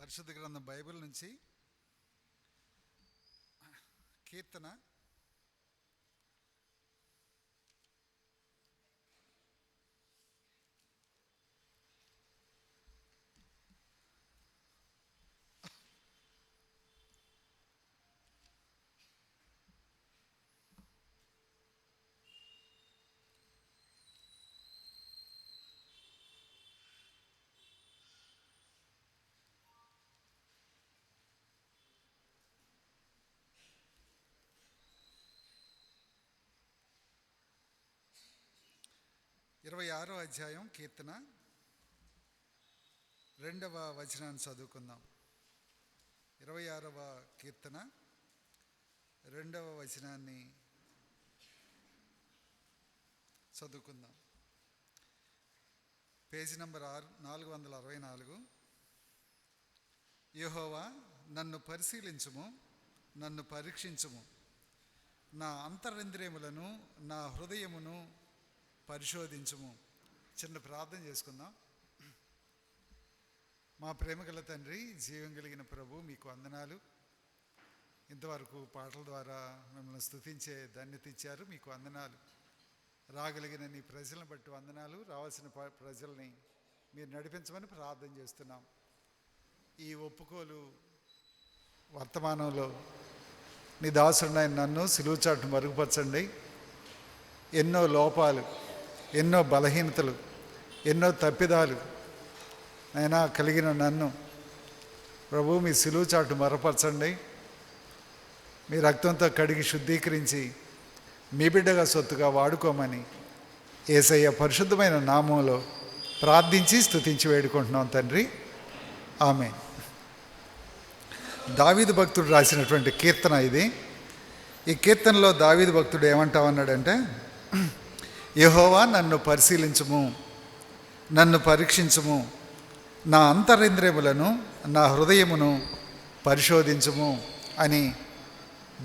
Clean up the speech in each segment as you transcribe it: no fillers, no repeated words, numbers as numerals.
పరిశుద్ధ గ్రంథం బైబిల్ నుంచి కీర్తన 26వ అధ్యాయం కీర్తన 2వ వచనాన్ని చదువుకుందాం. 26వ కీర్తన 2వ వచనాన్ని చదువుకుందాం. Page number 464. యెహోవా, నన్ను పరిశీలించుము, నన్ను పరీక్షించుము, నా అంతరింద్రియములను నా హృదయమును పరిశోధించుము. చిన్న ప్రార్థన చేసుకుందాం. మా ప్రేమగల తండ్రి, జీవం కలిగిన ప్రభు, మీకు వందనాలు. ఇంతవరకు పాటల ద్వారా మిమ్మల్ని స్తుతించే ధన్యత ఇచ్చారు, మీకు వందనాలు. రాగలిగిన నీ ప్రజలను బట్టి వందనాలు. రావాల్సిన ప్రజల్ని మీరు నడిపించమని ప్రార్థన చేస్తున్నాం. ఈ ఒప్పుకోలు వర్తమానంలో నీ దాసుడినైన నన్ను సిలువ చాటును మరుగుపరచండి. ఎన్నో లోపాలు, ఎన్నో బలహీనతలు, ఎన్నో తప్పిదాలు అయినా కలిగిన నన్ను ప్రభు మీ సిలువ చాటు మరపరచండి. మీ రక్తంతో కడిగి శుద్ధీకరించి మీ బిడ్డగా సొత్తుగా వాడుకోమని యేసయ్య పరిశుద్ధమైన నామంలో ప్రార్థించి స్తుతించి వేడుకుంటున్నాం తండ్రి, ఆమేన్. దావీదు భక్తుడు రాసినటువంటి కీర్తన ఇది. ఈ కీర్తనలో దావీదు భక్తుడు ఏమంటామన్నాడంటే, యెహోవా, నన్ను పరిశీలించుము, నన్ను పరీక్షించుము, నా అంతరింద్రియములను నా హృదయమును పరిశోధించుము అని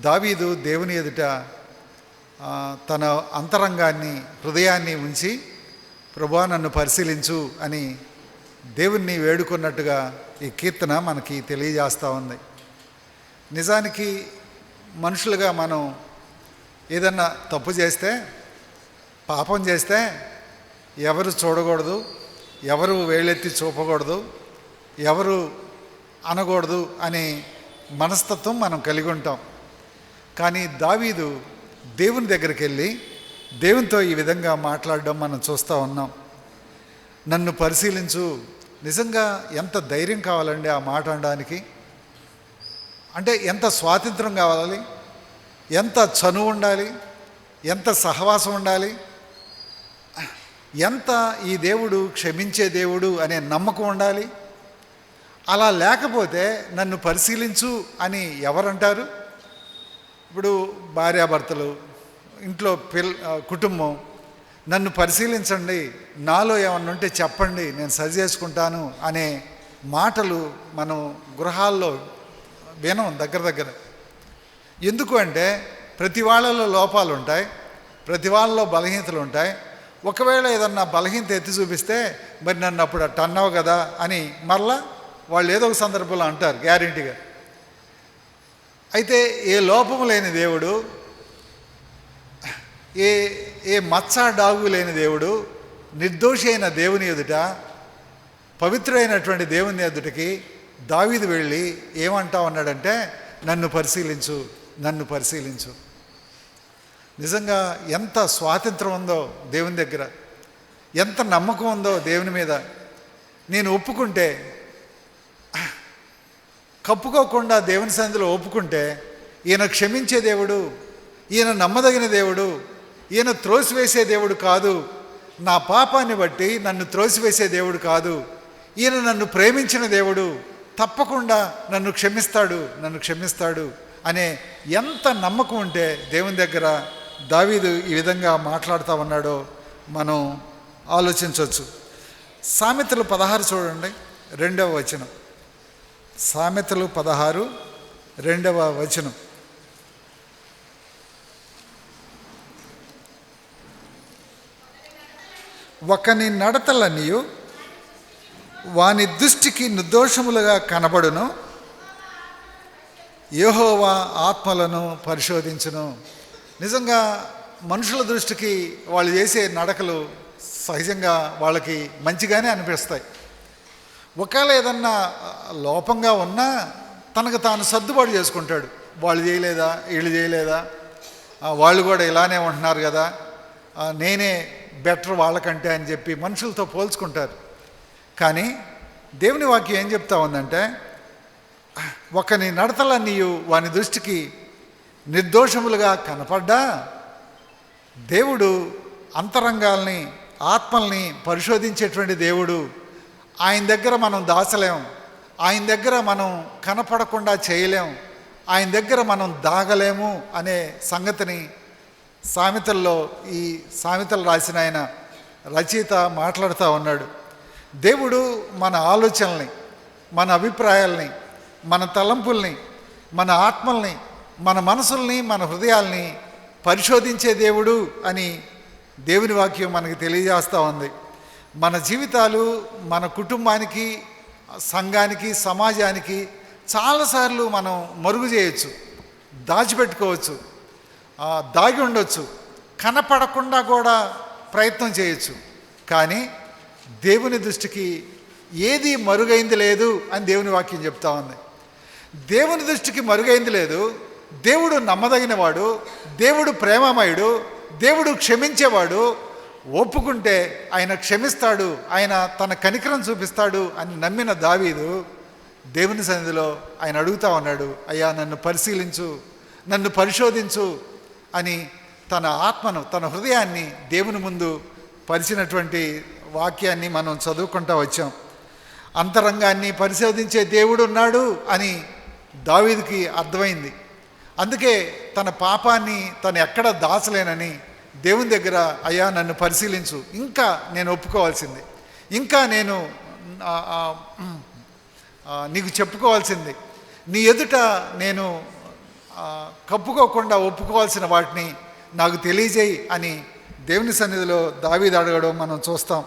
దావీదు దేవుని ఎదుట తన అంతరంగాన్ని, హృదయాన్ని ఉంచి ప్రభువా నన్ను పరిశీలించు అని దేవుణ్ణి వేడుకున్నట్టుగా ఈ కీర్తన మనకి తెలియజేస్తూ ఉంది. నిజానికి మనుషులుగా మనం ఏదన్నా తప్పు చేస్తే, పాపం చేస్తే ఎవరు చూడకూడదు, ఎవరు వేలెత్తి చూపకూడదు, ఎవరు అనకూడదు అనే మనస్తత్వం మనం కలిగి ఉంటాం. కానీ దావీదు దేవుని దగ్గరికి వెళ్ళి దేవునితో ఈ విధంగా మాట్లాడడం మనం చూస్తూ ఉన్నాం. నన్ను పరిశీలించు. నిజంగా ఎంత ధైర్యం కావాలండి ఆ మాట అనడానికి. అంటే ఎంత స్వాతంత్రం కావాలి, ఎంత చనువు ఉండాలి, ఎంత సహవాసం ఉండాలి, ఎంత ఈ దేవుడు క్షమించే దేవుడు అనే నమ్మకం ఉండాలి. అలా లేకపోతే నన్ను పరిశీలించు అని ఎవరంటారు? ఇప్పుడు భార్యాభర్తలు, ఇంట్లో కుటుంబం, నన్ను పరిశీలించండి, నాలో ఏమన్నా ఉంటే చెప్పండి, నేను సరి చేసుకుంటాను అనే మాటలు మనం గృహాల్లో వినం దగ్గర. ఎందుకు అంటే ప్రతి వాళ్ళలో లోపాలు ఉంటాయి, ప్రతి వాళ్ళలో బలహీనతలు ఉంటాయి. ఒకవేళ ఏదన్నా బలహీనత ఎత్తి చూపిస్తే మరి నన్ను అప్పుడు అట్ట అన్నావు కదా అని మరలా వాళ్ళు ఏదో ఒక సందర్భంలో అంటారు గ్యారెంటీగా. అయితే ఏ లోపము లేని దేవుడు, ఏ మచ్చ డాగు లేని దేవుడు, నిర్దోషి అయిన దేవుని ఎదుట, పవిత్రుడైనటువంటి దేవుని ఎదుటికి దావీదు వెళ్ళి ఏమంటా ఉన్నాడంటే, నన్ను పరిశీలించు, నన్ను పరిశీలించు. నిజంగా ఎంత స్వాతంత్రం ఉందో దేవుని దగ్గర, ఎంత నమ్మకం ఉందో దేవుని మీద. నేను ఒప్పుకుంటే, కప్పుకోకుండా దేవుని సన్నిధిలో ఒప్పుకుంటే, ఈయన క్షమించే దేవుడు, ఈయన నమ్మదగిన దేవుడు, ఈయన త్రోసివేసే దేవుడు కాదు, నా పాపాన్ని బట్టి నన్ను త్రోసివేసే దేవుడు కాదు, ఈయన నన్ను ప్రేమించిన దేవుడు, తప్పకుండా నన్ను క్షమిస్తాడు అనే ఎంత నమ్మకం ఉంటే దేవుని దగ్గర దావీదు ఈ విధంగా మాట్లాడుతూ ఉన్నాడో మనం ఆలోచించవచ్చు. సామెతలు 16 చూడండి, 2వ వచనం. సామెతలు 16, 2వ వచనం. ఒకని నడతలనియు వాని దృష్టికి నిర్దోషములుగా కనబడును, యెహోవా ఆత్మలను పరిశోధించును. నిజంగా మనుషుల దృష్టికి వాళ్ళు చేసే నడకలు సహజంగా వాళ్ళకి మంచిగానే అనిపిస్తాయి. ఒకవేళ ఏదన్నా లోపంగా ఉన్నా తనకు తాను సర్దుబాటు చేసుకుంటాడు. వాళ్ళు చేయలేదా, వీళ్ళు చేయలేదా, వాళ్ళు కూడా ఇలానే ఉంటున్నారు కదా, నేనే బెటర్ వాళ్ళకంటే అని చెప్పి మనుషులతో పోల్చుకుంటారు. కానీ దేవుని వాక్యం ఏం చెప్తా ఉందంటే, ఒకని నడతలన్నీ వాని దృష్టికి నిర్దోషములుగా కనపడ్డా దేవుడు అంతరంగాల్ని, ఆత్మల్ని పరిశోధించేటువంటి దేవుడు. ఆయన దగ్గర మనం దాచలేం, ఆయన దగ్గర మనం కనపడకుండా చేయలేం, ఆయన దగ్గర మనం దాగలేము అనే సంగతిని సామెతల్లో, ఈ సామెతలు రాసిన ఆయన రచయిత మాట్లాడుతూ ఉన్నాడు. దేవుడు మన ఆలోచనల్ని, మన అభిప్రాయాల్ని, మన తలంపుల్ని, మన ఆత్మల్ని, మన మనసుల్ని, మన హృదయాల్ని పరిశోధించే దేవుడు అని దేవుని వాక్యం మనకి తెలియజేస్తూ ఉంది. మన జీవితాలు మన కుటుంబానికి, సంఘానికి, సమాజానికి చాలాసార్లు మనం మరుగు చేయొచ్చు, దాచిపెట్టుకోవచ్చు, దాగి ఉండొచ్చు, కనపడకుండా కూడా ప్రయత్నం చేయొచ్చు. కానీ దేవుని దృష్టికి ఏది మరుగైంది లేదు అని దేవుని వాక్యం చెప్తా ఉంది. దేవుని దృష్టికి మరుగైంది లేదు. దేవుడు నమ్మదగినవాడు, దేవుడు ప్రేమమయుడు, దేవుడు క్షమించేవాడు. ఒప్పుకుంటే ఆయన క్షమిస్తాడు, ఆయన తన కనికరం చూపిస్తాడు అని నమ్మిన దావీదు దేవుని సన్నిధిలో ఆయన అడుగుతా ఉన్నాడు, అయ్యా నన్ను పరిశీలించు, నన్ను పరిశోధించు అని తన ఆత్మను, తన హృదయాన్ని దేవుని ముందు పరిచినటువంటి వాక్యాన్ని మనం చదువుకుంటూ వచ్చాం. అంతరంగాన్ని పరిశోధించే దేవుడు ఉన్నాడు అని దావీదుకి అర్థమైంది. అందుకే తన పాపాన్ని తను ఎక్కడ దాచలేనని దేవుని దగ్గర, అయ్యా నన్ను పరిశీలించు, ఇంకా నేను ఒప్పుకోవాల్సింది, ఇంకా నేను నీకు చెప్పుకోవాల్సింది, నీ ఎదుట నేను కప్పుకోకుండా ఒప్పుకోవాల్సిన వాటిని నాకు తెలియజేయి అని దేవుని సన్నిధిలో దావీదు అడగడం మనం చూస్తాం.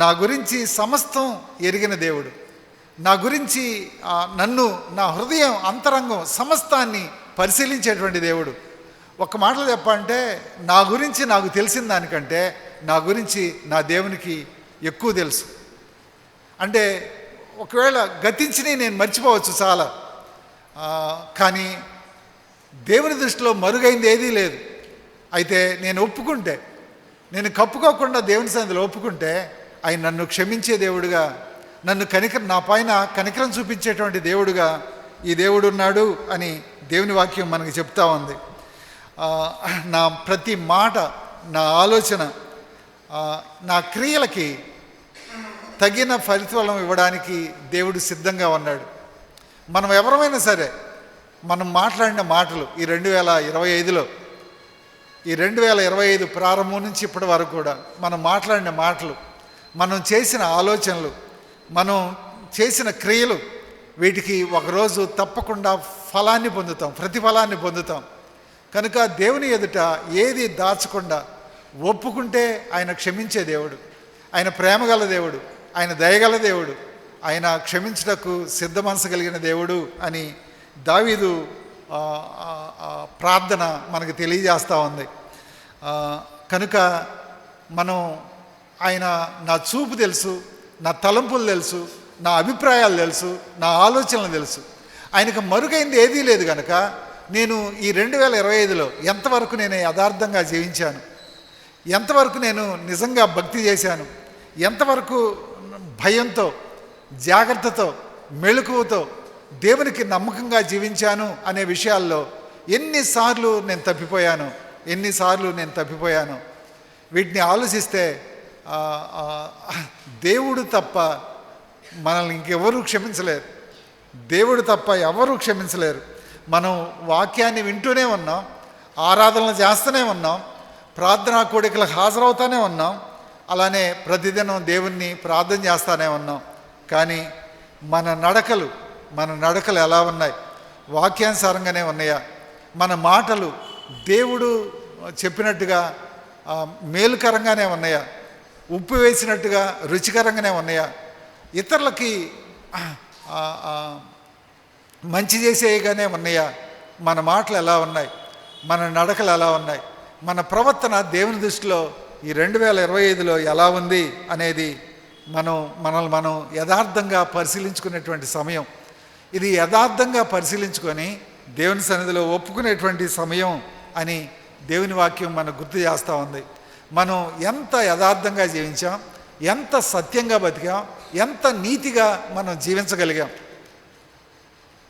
నా గురించి సమస్తం ఎరిగిన దేవుడు, నా గురించి నన్ను, నా హృదయం, అంతరంగం సమస్తాన్ని పరిశీలించేటువంటి దేవుడు. ఒక మాటలో చెప్పాలంటే నా గురించి నాకు తెలిసిన దానికంటే నా గురించి నా దేవునికి ఎక్కువ తెలుసు. అంటే ఒకవేళ గతించినవి నేను మర్చిపోవచ్చు చాలా, కానీ దేవుని దృష్టిలో మరుగైంది ఏదీ లేదు. అయితే నేను ఒప్పుకుంటే, నేను కప్పుకోకుండా దేవుని సన్నిధిలో ఒప్పుకుంటే ఆయన నన్ను క్షమించే దేవుడుగా, నన్ను నా పైన కనికరం చూపించేటువంటి దేవుడుగా ఈ దేవుడు ఉన్నాడు అని దేవుని వాక్యం మనకి చెప్తా ఉంది. నా ప్రతి మాట, నా ఆలోచన, నా క్రియలకి తగిన ఫలితం ఇవ్వడానికి దేవుడు సిద్ధంగా ఉన్నాడు. మనం ఎవరమైనా సరే మనం మాట్లాడిన మాటలు ఈ 2025లో, ఈ 2025 ప్రారంభం నుంచి ఇప్పటి వరకు కూడా మనం మాట్లాడిన మాటలు, మనం చేసిన ఆలోచనలు, మనం చేసిన క్రియలు, వీటికి ఒకరోజు తప్పకుండా ఫలాన్ని పొందుతాం, ప్రతిఫలాన్ని పొందుతాం. కనుక దేవుని ఎదుట ఏది దాచకుండా ఒప్పుకుంటే ఆయన క్షమించే దేవుడు, ఆయన ప్రేమగల దేవుడు, ఆయన దయగల దేవుడు, ఆయన క్షమించుటకు సిద్ధ మనసు కలిగిన దేవుడు అని దావీదు ప్రార్థన మనకు తెలియజేస్తూ ఉంది. కనుక మనం, ఆయన నా చూపు తెలుసు, నా తలంపులు తెలుసు, నా అభిప్రాయాలు తెలుసు, నా ఆలోచనలు తెలుసు. ఆయనకు మరుగైంది ఏదీ లేదు. కనుక నేను ఈ 2025లో ఎంతవరకు నేను యథార్థంగా జీవించాను, ఎంతవరకు నేను నిజంగా భక్తి చేశాను, ఎంతవరకు భయంతో, జాగ్రత్తతో, మెళకువతో దేవునికి నమ్మకంగా జీవించాను అనే విషయాల్లో ఎన్నిసార్లు నేను తప్పిపోయాను. వీటిని ఆలోచిస్తే దేవుడు తప్ప మనల్ని ఇంకెవరూ క్షమించలేరు, దేవుడు తప్ప ఎవరూ క్షమించలేరు. మనం వాక్యాన్ని వింటూనే ఉన్నాం, ఆరాధనలు చేస్తూనే ఉన్నాం, ప్రార్థనా కోడికలకు హాజరవుతూనే ఉన్నాం, అలానే ప్రతిదినం దేవుణ్ణి ప్రార్థన చేస్తూనే ఉన్నాం. కానీ మన నడకలు ఎలా ఉన్నాయి? వాక్యానుసారంగానే ఉన్నాయా? మన మాటలు దేవుడు చెప్పినట్టుగా మేలుకరంగానే ఉన్నాయా? ఉప్పు వేసినట్టుగా రుచికరంగానే ఉన్నాయా? ఇతరులకి ఆ, ఆ, మంచి చేసేయగానే ఉన్నాయా? మన మాటలు ఎలా ఉన్నాయి? మన నడకలు ఎలా ఉన్నాయి? మన ప్రవర్తన దేవుని దృష్టిలో ఈ 2025లో ఎలా ఉంది అనేది మనల్ని మనం యథార్థంగా పరిశీలించుకునేటువంటి సమయం ఇది. యథార్థంగా పరిశీలించుకొని దేవుని సన్నిధిలో ఒప్పుకునేటువంటి సమయం అని దేవుని వాక్యం మనకు గుర్తు చేస్తూ ఉంది. మనం ఎంత యథార్థంగా జీవించాం, ఎంత సత్యంగా బతికాం, ఎంత నీతిగా మనం జీవించగలిగాం.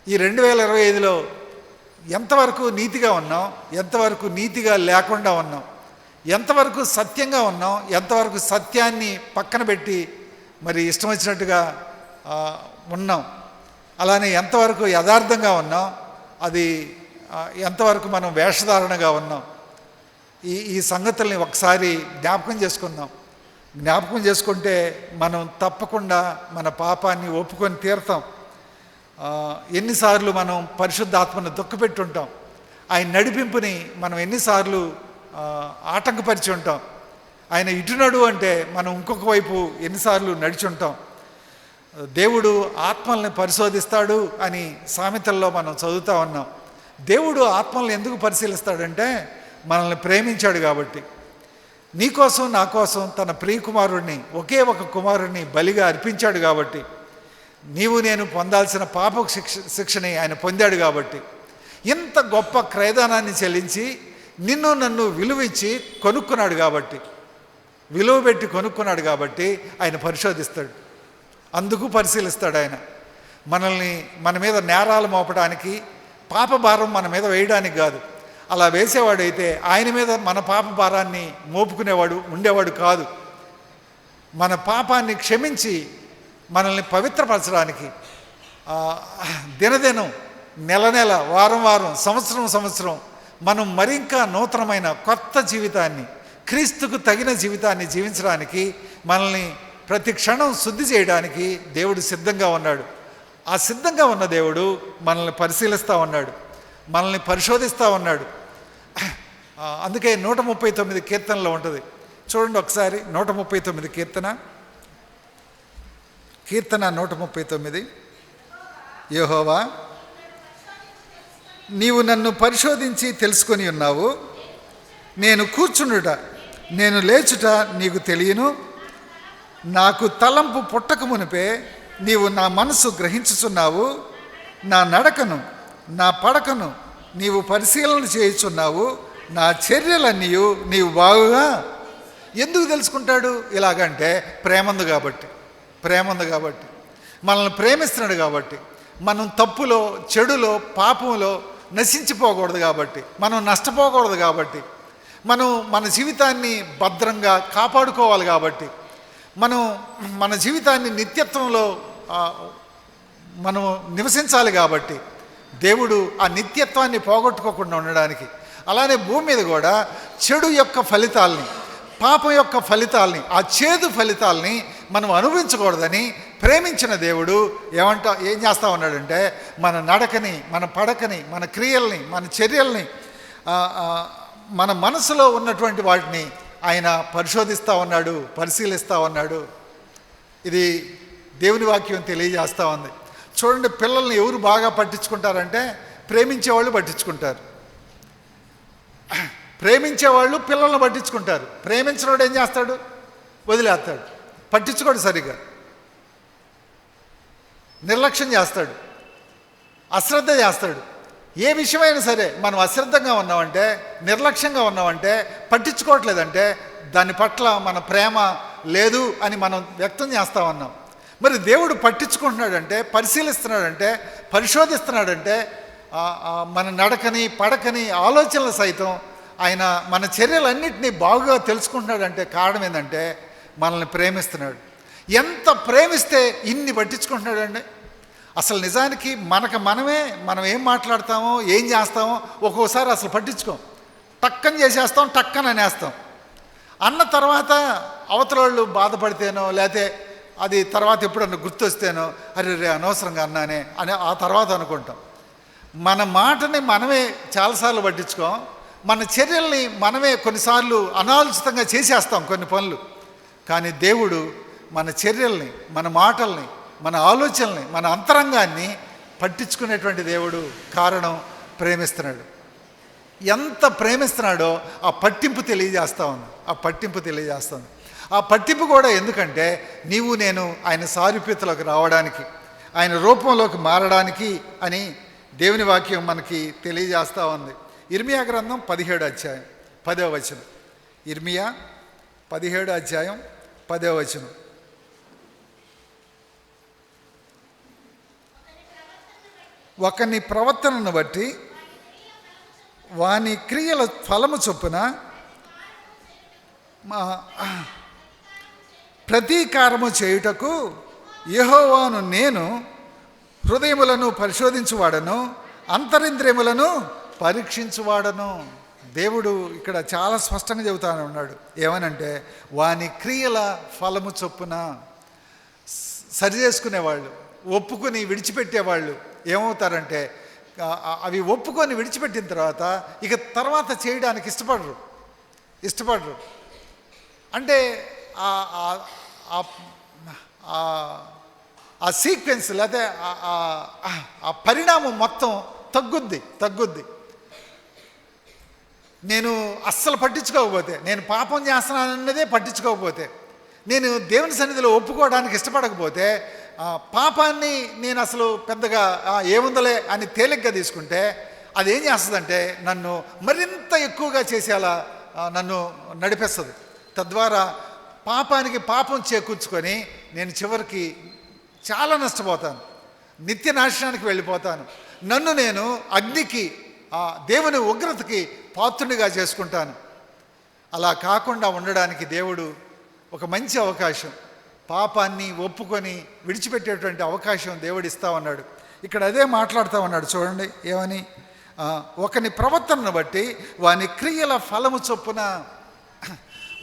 ఈ 2025లో ఎంతవరకు నీతిగా ఉన్నాం, ఎంతవరకు నీతిగా లేకుండా ఉన్నాం, ఎంతవరకు సత్యంగా ఉన్నాం, ఎంతవరకు సత్యాన్ని పక్కన పెట్టి మరి ఇష్టం వచ్చినట్టుగా ఉన్నాం, అలానే ఎంతవరకు యథార్థంగా ఉన్నాం, అది ఎంతవరకు మనం వేషధారణగా ఉన్నాం. ఈ సంగతుల్ని ఒకసారి జ్ఞాపకం చేసుకుందాం. జ్ఞాపకం చేసుకుంటే మనం తప్పకుండా మన పాపాన్ని ఒప్పుకొని తీరుతాం. ఎన్నిసార్లు మనం పరిశుద్ధాత్మను దుఃఖపెట్టుంటాం, ఆయన నడిపింపుని మనం ఎన్నిసార్లు ఆటంకపరిచి ఉంటాం. ఆయన ఇటునడు అంటే మనం ఇంకొక వైపు ఎన్నిసార్లు నడిచి ఉంటాం. దేవుడు ఆత్మల్ని పరిశోధిస్తాడు అని సామెతల్లో మనం చదువుతూ ఉన్నాం. దేవుడు ఆత్మల్ని ఎందుకు పరిశీలిస్తాడంటే మనల్ని ప్రేమించాడు కాబట్టి. నీకోసం నా కోసం తన ప్రియకుమారుడిని, ఒకే ఒక కుమారుడిని బలిగా అర్పించాడు కాబట్టి. నీవు నేను పొందాల్సిన పాప శిక్షని ఆయన పొందాడు కాబట్టి. ఇంత గొప్ప క్రయదానాన్ని చెల్లించి నిన్ను నన్ను విలువించి కొనుక్కున్నాడు కాబట్టి, విలువ పెట్టి కొనుక్కున్నాడు కాబట్టి ఆయన పరిశోధిస్తాడు. అందుకు పరిశీలిస్తాడు ఆయన మనల్ని. మన మీద నేరాలు మోపడానికి, పాప భారం మన మీద వేయడానికి కాదు. అలా వేసేవాడైతే ఆయన మీద మన పాప భారాన్ని మోపుకునేవాడు ఉండేవాడు కాదు. మన పాపాన్ని క్షమించి మనల్ని పవిత్రపరచడానికి దినదినం, నెల నెల, వారం వారం, సంవత్సరం సంవత్సరం మనం మరింకా నూతనమైన కొత్త జీవితాన్ని, క్రీస్తుకు తగిన జీవితాన్ని జీవించడానికి, మనల్ని ప్రతి క్షణం శుద్ధి చేయడానికి దేవుడు సిద్ధంగా ఉన్నాడు. ఆ సిద్ధంగా ఉన్న దేవుడు మనల్ని పరిశీలిస్తూ ఉన్నాడు, మనల్ని పరిశోధిస్తూ ఉన్నాడు. అందుకే 139 కీర్తనలో ఉంటుంది. చూడండి ఒకసారి 139 కీర్తన 139. యెహోవా, నీవు నన్ను పరిశోధించి తెలుసుకొని ఉన్నావు. నేను కూర్చుండుట, నేను లేచుట నీకు తెలియను. నాకు తలంపు పుట్టక మునిపే నీవు నా మనసు గ్రహించుచున్నావు. నా నడకను, నా పడకను నీవు పరిశీలన చేయుచున్నావు. నా చర్యలన్నీ నీవు బాగుగా. ఎందుకు తెలుసుకుంటాడు ఇలాగంటే ప్రేమంది కాబట్టి. ప్రేమంది కాబట్టి, మనల్ని ప్రేమిస్తున్నాడు కాబట్టి, మనం తప్పులో, చెడులో, పాపంలో నశించిపోకూడదు కాబట్టి, మనం నష్టపోకూడదు కాబట్టి, మనం మన జీవితాన్ని భద్రంగా కాపాడుకోవాలి కాబట్టి, మనం మన జీవితాన్ని నిత్యత్వంలో మనం నివసించాలి కాబట్టి, దేవుడు ఆ నిత్యత్వాన్ని పోగొట్టుకోకుండా ఉండడానికి, అలానే భూమి మీద కూడా చెడు యొక్క ఫలితాల్ని, పాపం యొక్క ఫలితాల్ని, ఆ చేదు ఫలితాల్ని మనం అనుభవించకూడదని ప్రేమించిన దేవుడు ఏం చేస్తూ ఉన్నాడంటే మన నడకని, మన పడకని, మన క్రియల్ని, మన చర్యల్ని, మన మనసులో ఉన్నటువంటి వాటిని ఆయన పరిశోధిస్తూ ఉన్నాడు, పరిశీలిస్తూ ఉన్నాడు. ఇది దేవుని వాక్యం తెలియజేస్తూ ఉంది. చూడండి, పిల్లల్ని ఎవరు బాగా పట్టించుకుంటారంటే ప్రేమించేవాళ్ళు పట్టించుకుంటారు. ప్రేమించేవాళ్ళు పిల్లల్ని పట్టించుకుంటారు. ప్రేమించినోడు ఏం చేస్తాడు? వదిలేస్తాడు, పట్టించుకోడు, సరిగా నిర్లక్ష్యం చేస్తాడు, అశ్రద్ధ చేస్తాడు. ఏ విషయమైనా సరే మనం అశ్రద్ధంగా ఉన్నామంటే, నిర్లక్ష్యంగా ఉన్నామంటే, పట్టించుకోవట్లేదంటే దాని పట్ల మన ప్రేమ లేదు అని మనం వ్యక్తం చేస్తూ ఉన్నాం. మరి దేవుడు పట్టించుకుంటున్నాడంటే, పరిశీలిస్తున్నాడంటే, పరిశోధిస్తున్నాడంటే మన నడకని, పడకని, ఆలోచనలు సైతం ఆయన మన చర్యలన్నింటినీ బాగుగా తెలుసుకుంటున్నాడంటే కారణం ఏంటంటే మనల్ని ప్రేమిస్తున్నాడు. ఎంత ప్రేమిస్తే ఇన్ని పట్టించుకుంటున్నాడండి. అసలు నిజానికి మనం ఏం మాట్లాడతామో, ఏం చేస్తామో ఒక్కోసారి అసలు పట్టించుకోం. టక్కని చేసేస్తాం, టక్కని అనేస్తాం. అన్న తర్వాత అవతల వాళ్ళు బాధపడితేనో, లేకపోతే అది తర్వాత ఎప్పుడన్నా గుర్తొస్తేనో అరే అనవసరంగా అన్నానే అని ఆ తర్వాత అనుకుంటాం. మన మాటని మనమే చాలాసార్లు పట్టించుకోం. మన చర్యల్ని మనమే కొన్నిసార్లు అనాలోచితంగా చేసేస్తాం కొన్ని పనులు. కానీ దేవుడు మన చర్యల్ని, మన మాటల్ని, మన ఆలోచనల్ని, మన అంతరంగాన్ని పట్టించుకునేటువంటి దేవుడు. కారణం, ప్రేమిస్తున్నాడు. ఎంత ప్రేమిస్తున్నాడో ఆ పట్టింపు తెలియజేస్తూ ఉంది. ఆ పట్టింపు కూడా ఎందుకంటే నీవు నేను ఆయన సారూప్యతలోకి రావడానికి, ఆయన రూపంలోకి మారడానికి అని దేవుని వాక్యం మనకి తెలియజేస్తూ ఉంది. ఇర్మియా గ్రంథం 17వ అధ్యాయం 10వ వచనం. ఇర్మియా 17వ అధ్యాయం 10వ వచనం. ఒకని ప్రవర్తనను బట్టి వాని క్రియల ఫలము చొప్పున ప్రతీకారము చేయుటకు యెహోవాను నేను హృదయములను పరిశోధించువాడను, అంతరింద్రియములను పరీక్షించువాడను. దేవుడు ఇక్కడ చాలా స్పష్టంగా చెబుతానే ఉన్నాడు. ఏమనంటే వాని క్రియల ఫలము చొప్పున. సరి చేసుకునేవాళ్ళు, ఒప్పుకొని విడిచిపెట్టేవాళ్ళు ఏమవుతారంటే అవి ఒప్పుకొని విడిచిపెట్టిన తర్వాత చేయడానికి ఇష్టపడరు. అంటే ఆ సీక్వెన్స్ లేదా ఆ పరిణామం మొత్తం తగ్గుద్ది. నేను అస్సలు పట్టించుకోకపోతే, నేను పాపం చేస్తున్నానన్నదే పట్టించుకోకపోతే, నేను దేవుని సన్నిధిలో ఒప్పుకోవడానికి ఇష్టపడకపోతే, పాపాన్ని నేను అసలు పెద్దగా ఏముందలే అని తేలిగ్గా తీసుకుంటే అదేం చేస్తుందంటే నన్ను మరింత ఎక్కువగా చేసేలా నన్ను నడిపిస్తుంది. తద్వారా పాపానికి పాపం చేకూర్చుకొని నేను చివరికి చాలా నష్టపోతాను, నిత్య నాశనానికి వెళ్ళిపోతాను. నన్ను నేను అగ్నికి, దేవుని ఉగ్రతకి పాత్రునిగా చేసుకుంటాను. అలా కాకుండా ఉండడానికి దేవుడు ఒక మంచి అవకాశం, పాపాన్ని ఒప్పుకొని విడిచిపెట్టేటువంటి అవకాశం దేవుడు ఇస్తా ఉన్నాడు. ఇక్కడ అదే మాట్లాడుతూ ఉన్నాడు. చూడండి ఏమని, ఒకని ప్రవర్తనను బట్టి వాని క్రియల ఫలము చొప్పున.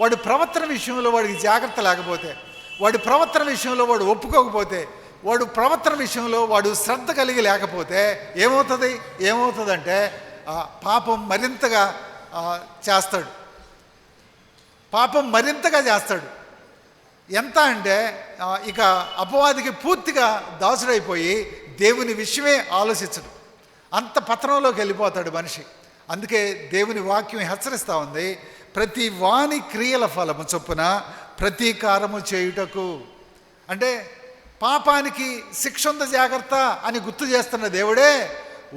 వాడి ప్రవర్తన విషయంలో వాడికి జాగ్రత్త లేకపోతే, వాడి ప్రవర్తన విషయంలో వాడు ఒప్పుకోకపోతే, వాడు ప్రవర్తన విషయంలో వాడు శ్రద్ధ కలిగి లేకపోతే ఏమవుతుందంటే పాపం మరింతగా చేస్తాడు. ఎంత అంటే ఇక అపవాదికి పూర్తిగా దాసుడైపోయి దేవుని విషయమే ఆలోచించడు. అంత పతనంలోకి వెళ్ళిపోతాడు మనిషి. అందుకే దేవుని వాక్యం హెచ్చరిస్తూ ఉంది, ప్రతి వాని క్రియల ఫలము చొప్పున ప్రతీకారము చేయుటకు. అంటే పాపానికి శిక్ష ఉంది జాగ్రత్త అని గుర్తు చేస్తున్న దేవుడే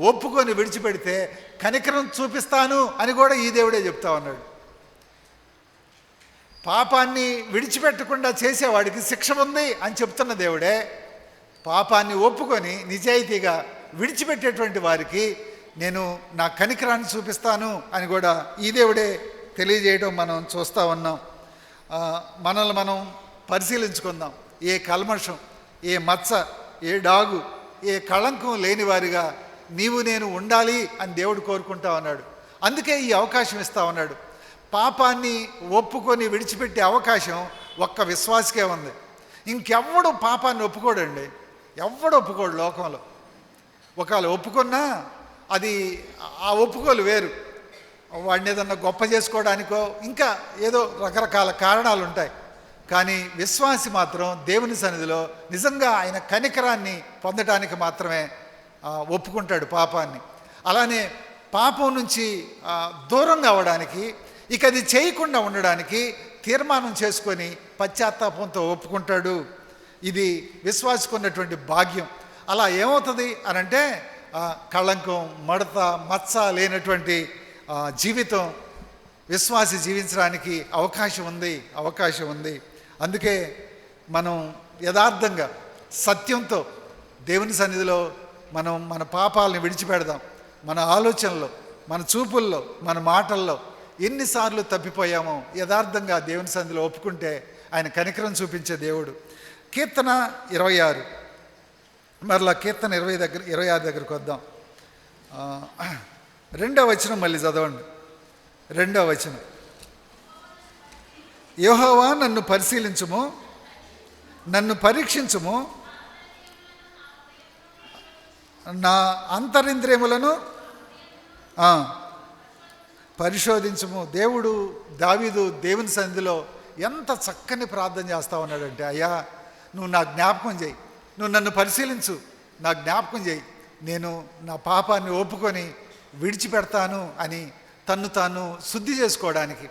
ఒప్పుకొని విడిచిపెడితే కనికరం చూపిస్తాను అని కూడా ఈ దేవుడే చెప్తా ఉన్నాడు. పాపాన్ని విడిచిపెట్టకుండా చేసేవాడికి శిక్ష ఉంది అని చెప్తున్న దేవుడే పాపాన్ని ఒప్పుకొని నిజాయితీగా విడిచిపెట్టేటువంటి వారికి నేను నా కనికరాన్ని చూపిస్తాను అని కూడా ఈ దేవుడే తెలియజేయడం మనం చూస్తూ ఉన్నాం. మనల్ని మనం పరిశీలించుకుందాం. ఏ కల్మషం, ఏ మచ్చ, ఏ డాగు, ఏ కళంకం లేని వారిగా నీవు నేను ఉండాలి అని దేవుడు కోరుకుంటా ఉన్నాడు. అందుకే ఈ అవకాశం ఇస్తా ఉన్నాడు. పాపాన్ని ఒప్పుకొని విడిచిపెట్టే అవకాశం ఒక్క విశ్వాసకే ఉంది. ఇంకెవ్వడు పాపాన్ని ఒప్పుకోడండి. ఎవడు ఒప్పుకోడు లోకంలో. ఒకవేళ ఒప్పుకున్నా అది ఆ ఒప్పుకోలు వేరు. వాడిని ఏదన్నా గొప్ప చేసుకోవడానికో ఇంకా ఏదో రకరకాల కారణాలు ఉంటాయి. కానీ విశ్వాసి మాత్రం దేవుని సన్నిధిలో నిజంగా ఆయన కనికరాన్ని పొందడానికి మాత్రమే ఒప్పుకుంటాడు పాపాన్ని. అలానే పాపం నుంచి దూరంగా అవ్వడానికి, ఇక అది చేయకుండా ఉండడానికి తీర్మానం చేసుకొని పశ్చాత్తాపంతో ఒప్పుకుంటాడు. ఇది విశ్వాసుకున్నటువంటి భాగ్యం. అలా ఏమవుతుంది అనంటే కళంకం, మడత, మచ్చ లేనటువంటి జీవితం విశ్వాసి జీవించడానికి అవకాశం ఉంది. అందుకే మనం యథార్థంగా సత్యంతో దేవుని సన్నిధిలో మనం మన పాపాలని విడిచిపెడదాం. మన ఆలోచనలో, మన చూపుల్లో, మన మాటల్లో ఎన్నిసార్లు తప్పిపోయామో యథార్థంగా దేవుని సన్నిధిలో ఒప్పుకుంటే ఆయన కనికరం చూపించే దేవుడు. కీర్తన 26, మరలా కీర్తన 26 దగ్గరికి వద్దాం. 2వ వచనం మళ్ళీ చదవండి. 2వ వచనం, యెహోవా నన్ను పరిశీలించుము, నన్ను పరీక్షించుము, నా అంతరింద్రియములను పరిశోధించుము. దావీదు దేవుని సన్నిధిలో ఎంత చక్కని ప్రార్థన చేస్తా ఉన్నాడంటే, అయ్యా నువ్వు నా జ్ఞాపకం చేయి, నువ్వు నన్ను పరిశీలించు, నా జ్ఞాపకం చేయి, నేను నా పాపాన్ని ఒప్పుకొని విడిచిపెడతాను అని తన్ను తాను శుద్ధి చేసుకోవడానికి,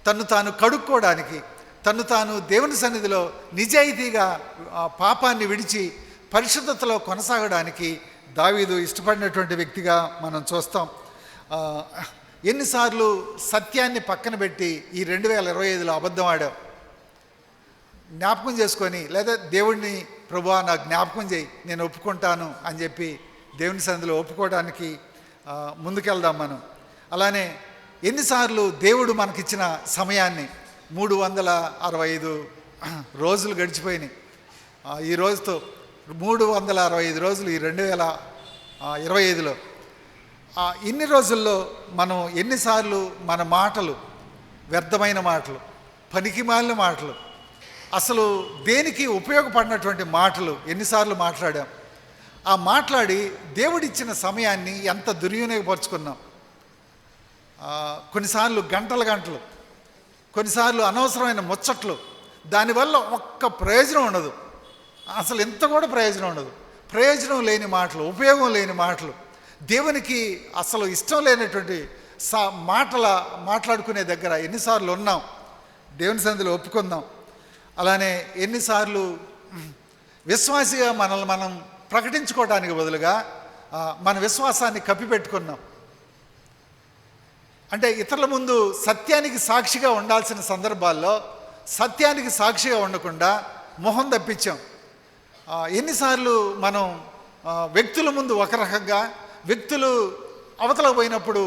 తన్ను తాను కడుక్కోవడానికి, తన్ను తాను దేవుని సన్నిధిలో నిజాయితీగా పాపాన్ని విడిచి పరిశుద్ధతలో కొనసాగడానికి దావీదు ఇష్టపడినటువంటి వ్యక్తిగా మనం చూస్తాం. ఎన్నిసార్లు సత్యాన్ని పక్కన పెట్టి ఈ 2025లో అబద్ధం ఆడావు, జ్ఞాపకం చేసుకొని, లేదా దేవుడిని ప్రభువా నా జ్ఞాపకం చేయి, నేను ఒప్పుకుంటాను అని చెప్పి దేవుని సన్నిధిలో ఒప్పుకోవడానికి ముందుకెళ్దాం మనం. అలానే ఎన్నిసార్లు దేవుడు మనకిచ్చిన సమయాన్ని 365 రోజులు గడిచిపోయినాయి. ఈ రోజుతో 365 రోజులు ఈ 2025లో. ఇన్ని రోజుల్లో మనం ఎన్నిసార్లు మన మాటలు, వ్యర్థమైన మాటలు, పనికిమాలిన మాటలు, అసలు దేనికి ఉపయోగపడినటువంటి మాటలు ఎన్నిసార్లు మాట్లాడాం. ఆ మాట్లాడి దేవుడిచ్చిన సమయాన్ని ఎంత దుర్వినియోగపరుచుకున్నాం. కొన్నిసార్లు గంటలు, కొన్నిసార్లు అనవసరమైన ముచ్చట్లు, దానివల్ల ఒక్క ప్రయోజనం ఉండదు, అసలు ఎంత కూడా ప్రయోజనం ఉండదు. ప్రయోజనం లేని మాటలు, ఉపయోగం లేని మాటలు, దేవునికి అసలు ఇష్టం లేనటువంటి మాట్లాడుకునే దగ్గర ఎన్నిసార్లు ఉన్నాం. దేవుని సన్నిధిలో ఒప్పుకుందాం. అలానే ఎన్నిసార్లు విశ్వాసిగా మనల్ని మనం ప్రకటించుకోవడానికి బదులుగా మన విశ్వాసాన్ని కప్పిపెట్టుకున్నాం. అంటే ఇతరుల ముందు సత్యానికి సాక్షిగా ఉండాల్సిన సందర్భాల్లో సత్యానికి సాక్షిగా ఉండకుండా మొహం తప్పించాం. ఎన్నిసార్లు మనం వ్యక్తుల ముందు ఒక రకంగా, వ్యక్తులు అవతల పోయినప్పుడు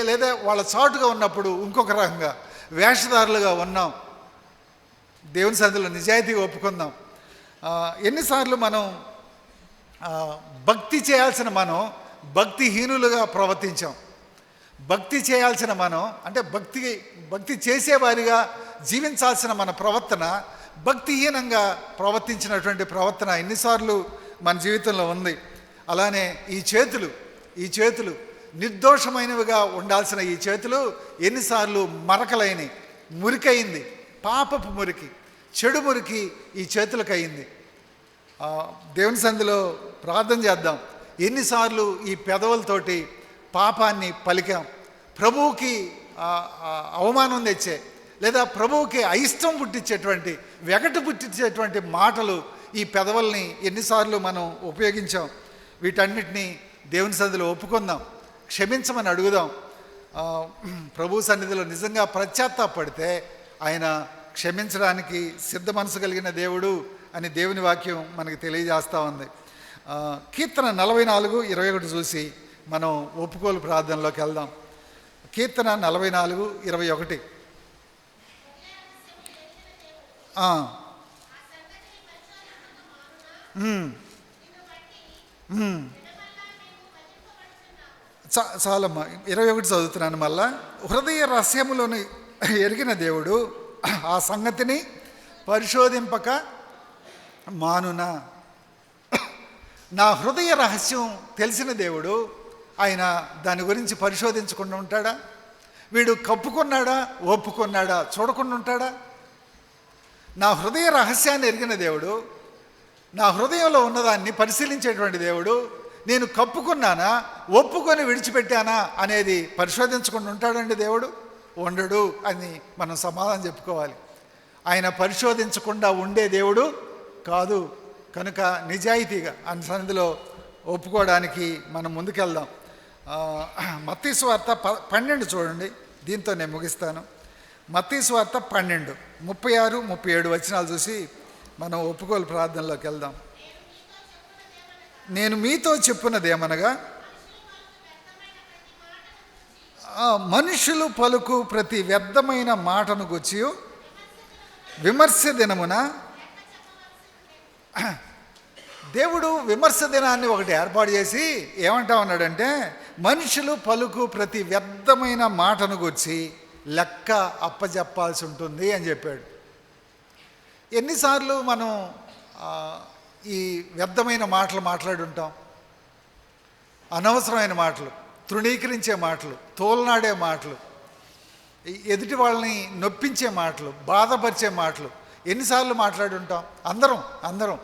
లేదా వాళ్ళ చాటుగా ఉన్నప్పుడు ఇంకొక రకంగా వేషధారులుగా ఉన్నాం. దేవుని సన్నిధిలో నిజాయితీగా ఒప్పుకుందాం. ఎన్నిసార్లు మనం భక్తి చేయాల్సిన మనం భక్తిహీనులుగా ప్రవర్తించాం. భక్తి చేయాల్సిన మనం, అంటే భక్తి చేసేవారిగా జీవించాల్సిన మన ప్రవర్తన భక్తిహీనంగా ప్రవర్తించినటువంటి ప్రవర్తన ఎన్నిసార్లు మన జీవితంలో ఉంది. అలానే ఈ చేతులు నిర్దోషమైనవిగా ఉండాల్సిన ఈ చేతులు ఎన్నిసార్లు మరకలైనవి, మురికయింది, పాపపు మురికి, చెడు మురికి ఈ చేతులకు అయింది. దేవుని సన్నిధిలో ప్రార్థన చేద్దాం. ఎన్నిసార్లు ఈ పెదవులతోటి పాపాన్ని పలికాం, ప్రభువుకి అవమానం తెచ్చే, లేదా ప్రభువుకి అయిష్టం పుట్టించేటువంటి, వెగటు పుట్టించేటువంటి మాటలు ఈ పెదవుల్ని ఎన్నిసార్లు మనం ఉపయోగించాం. వీటన్నిటినీ దేవుని సన్నిధిలో ఒప్పుకుందాం, క్షమించమని అడుగుదాం. ప్రభు సన్నిధిలో నిజంగా పశ్చాత్తాపడితే ఆయన క్షమించడానికి సిద్ధ మనసు కలిగిన దేవుడు అని దేవుని వాక్యం మనకి తెలియజేస్తూ ఉంది. కీర్తన 44:21 చూసి మనం ఒప్పుకోలు ప్రార్థనలోకి వెళ్దాం. కీర్తన 44:21. చాలమ్మా, 21 చదువుతున్నాను మళ్ళా. హృదయ రహస్యములను ఎరిగిన దేవుడు ఆ సంగతిని పరిశోధింపక మానునా. నా హృదయ రహస్యం తెలిసిన దేవుడు ఆయన దాని గురించి పరిశోధించకుండా ఉంటాడా? వీడు కప్పుకున్నాడా, ఒప్పుకున్నాడా చూడకుండా ఉంటాడా? నా హృదయ రహస్యాన్ని ఎరిగిన దేవుడు, నా హృదయంలో ఉన్నదాన్ని పరిశీలించేటువంటి దేవుడు, నేను కప్పుకున్నానా, ఒప్పుకొని విడిచిపెట్టానా అనేది పరిశోధించకుండా ఉంటాడండి దేవుడు? ఉండడు అని మనం సమాధానం చెప్పుకోవాలి. ఆయన పరిశోధించకుండా ఉండే దేవుడు కాదు. కనుక నిజాయితీగా ఆయన సన్నిధిలో ఒప్పుకోవడానికి మనం ముందుకెళ్దాం. మత్తయి సువార్త 12 చూడండి, దీంతో నేను ముగిస్తాను. మత్తయి సువార్త 12, 36, 37 వచనాలు చూసి మనం ఒప్పుకోలు ప్రార్థనలోకి వెళ్దాం. నేను మీతో చెప్పున్నదేమనగా, మనుషులు పలుకు ప్రతి వ్యర్థమైన మాటను గుచ్చి విమర్శ దినమున, దేవుడు విమర్శ దినాన్ని ఒకటి ఏర్పాటు చేసి ఏమంటా ఉన్నాడంటే, మనుషులు పలుకు ప్రతి వ్యర్థమైన మాటను గుచ్చి లెక్క అప్పజెప్పాల్సి ఉంటుంది అని చెప్పాడు. ఎన్నిసార్లు మనం ఈ వ్యర్థమైన మాటలు మాట్లాడి ఉంటాం? అనవసరమైన మాటలు, తృణీకరించే మాటలు, తోలనాడే మాటలు, ఎదుటి వాళ్ళని నొప్పించే మాటలు, బాధపరిచే మాటలు ఎన్నిసార్లు మాట్లాడి ఉంటాం? అందరం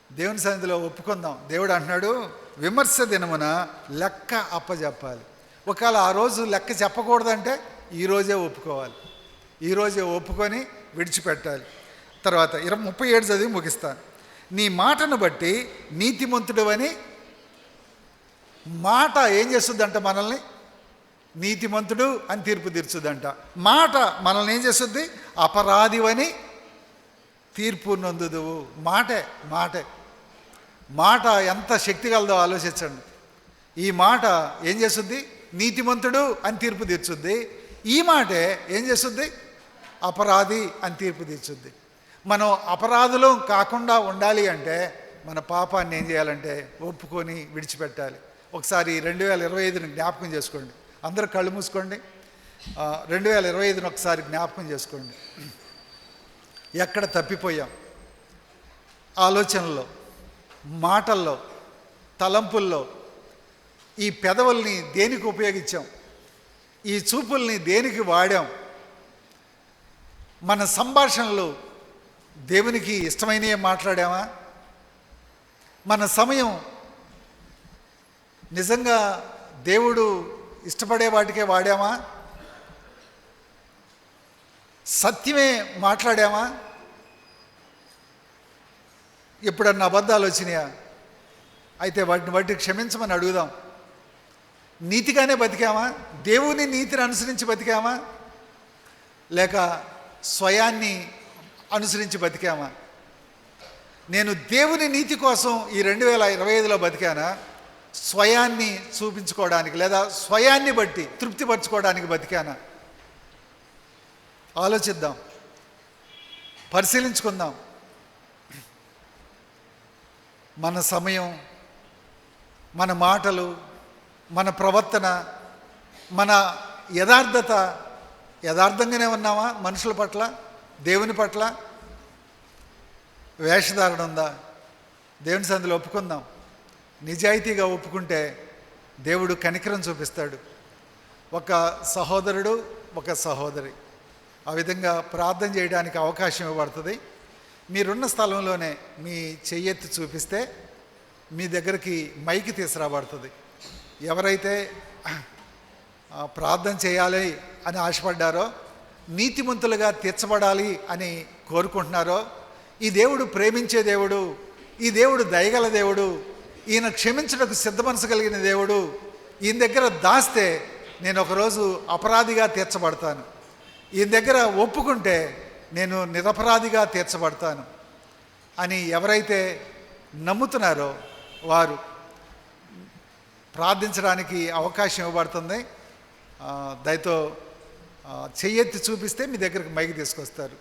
దేవుని సన్నిధిలో ఒప్పుకుందాం. దేవుడు అంటున్నాడు, విమర్శ దినమున లెక్క అప్పచెప్పాలి. ఒకవేళ ఆ రోజు లెక్క చెప్పకూడదంటే ఈరోజే ఒప్పుకోవాలి, ఈరోజే ఒప్పుకొని విడిచిపెట్టాలి. తర్వాత 37 చదివి ముగిస్తాను. నీ మాటను బట్టి నీతిమంతుడు అని. మాట ఏం చేస్తుందంట? మనల్ని నీతిమంతుడు అని తీర్పు తీర్చుద్దంట. మాట మనల్ని ఏం చేస్తుంది? అపరాధివని తీర్పు నొందుదువు. మాటే మాట ఎంత శక్తి కలదో ఆలోచించండి. ఈ మాట ఏం చేస్తుంది? నీతిమంతుడు అని తీర్పు తీర్చుద్ది. ఈ మాటే ఏం చేస్తుంది? అపరాధి అని తీర్పు తీర్చుద్ది. మనం అపరాధులు కాకుండా ఉండాలి అంటే మన పాపాన్ని ఏం చేయాలంటే ఒప్పుకొని విడిచిపెట్టాలి. ఒకసారి 2025ని జ్ఞాపకం చేసుకోండి. అందరూ కళ్ళు మూసుకోండి. 2025ని ఒకసారి జ్ఞాపకం చేసుకోండి. ఎక్కడ తప్పిపోయాం? ఆలోచనల్లో, మాటల్లో, తలంపుల్లో. ఈ పెదవుల్ని దేనికి ఉపయోగించాం? ఈ చూపుల్ని దేనికి వాడాం? మన సంభాషణలు దేవునికి ఇష్టమైనవి మాట్లాడామా? మన సమయం నిజంగా దేవుడు ఇష్టపడే వాటికే వాడామా? సత్యమే మాట్లాడామా? ఎప్పుడన్నా అబద్ధాలు వచ్చినాయా? అయితే వాటిని బట్టి క్షమించమని అడుగుదాం. నీతిగానే బతికామా? దేవుని నీతిని అనుసరించి బతికామా? లేక స్వయాన్ని అనుసరించి బతికామా? నేను దేవుని నీతి కోసం ఈ 2025లో బతికానా? స్వయాన్ని చూపించుకోవడానికి లేదా స్వయాన్ని బట్టి తృప్తిపరచుకోవడానికి బతికానా? ఆలోచిద్దాం, పరిశీలించుకుందాం. మన సమయం, మన మాటలు, మన ప్రవర్తన, మన యథార్థంగానే ఉన్నామా? మనుషుల పట్ల, దేవుని పట్ల వేషధారణ ఉందా? దేవుని సన్నిధిలో ఒప్పుకుందాం. నిజాయితీగా ఒప్పుకుంటే దేవుడు కనికరం చూపిస్తాడు. ఒక సహోదరుడు, ఒక సహోదరి ఆ విధంగా ప్రార్థన చేయడానికి అవకాశం ఇవ్వబడుతుంది. మీరున్న స్థలంలోనే మీ చెయ్యెత్తి చూపిస్తే మీ దగ్గరికి మైకి తీసుకురాబడుతుంది. ఎవరైతే ప్రార్థన చేయాలి అని ఆశపడ్డారో, నీతిమంతులుగా తీర్చబడాలి అని కోరుకుంటున్నారో, ఈ దేవుడు ప్రేమించే దేవుడు, ఈ దేవుడు దయగల దేవుడు, ఈయన క్షమించడానికి సిద్ధ మనసు కలిగిన దేవుడు, ఈయన దగ్గర దాస్తే నేను ఒకరోజు అపరాధిగా తీర్చబడతాను, ఈయన దగ్గర ఒప్పుకుంటే నేను నిరపరాధిగా తీర్చబడతాను అని ఎవరైతే నమ్ముతున్నారో వారు ప్రార్థించడానికి అవకాశం ఇవ్వబడుతుంది. దయతో చెయ్యెత్తి చూపిస్తే మీ దగ్గరికి మైకి తీసుకొస్తారు.